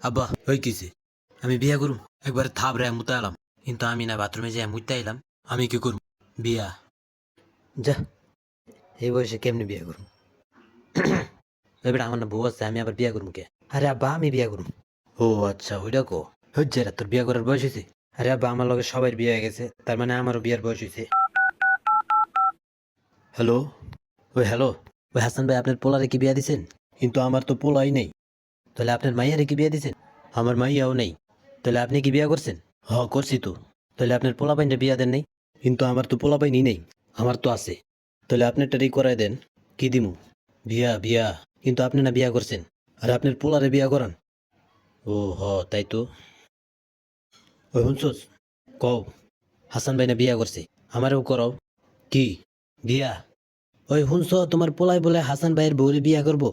আব্বা ওই কিছে আমি বিয়া করুম একবার থাপ রে মুতা এলাম কিন্তু আমি না বাথরুমে যাই মুইতা এলাম আমি কি করুম বিয়া যা এই বয়সে কেমনি বিয়া করুম এবার আমার না বউ আছে আমি আবার বিয়া করুম কে আরে আব্বা আমি বিয়া করুম ও আচ্ছা ওইটা কো হচ্ছে রে তোর বিয়া করার বয়স হয়েছে আরে আব্বা আমার লগে সবাই বিয়ে হয়ে গেছে তার মানে আমারও বিয়ার বয়স হয়েছে হ্যালো হ্যালো ওই হাসান ভাই আপনার পোলারে কি বিয়া দিছেন কিন্তু আমার তো পোলাই নেই তাহলে আপনার মাইয়ারে কি বিয়া দিছেন আমার মাইয়াও নেই তাহলে আপনি কি বিয়া করছেন করছি তো তাহলে আপনার পোলাপাইনটা বিয়া দেন নেই কিন্তু আমার তো পোলাপাইনই নেই আমার তো আছে তাহলে আপনারটারই করাই দেন কি দিমু বিয়া বিয়া কিন্তু আপনি না বিয়া করছেন আর আপনার পোলারে বিয়া করান ও তাই তো ওই শুনছোস কও হাসান ভাই না বিয়া করছে আমারও করাও কি বিয়া ওই শুনছ তোমার পোলাই বলে হাসান ভাইয়ের বউরে বিয়া করবো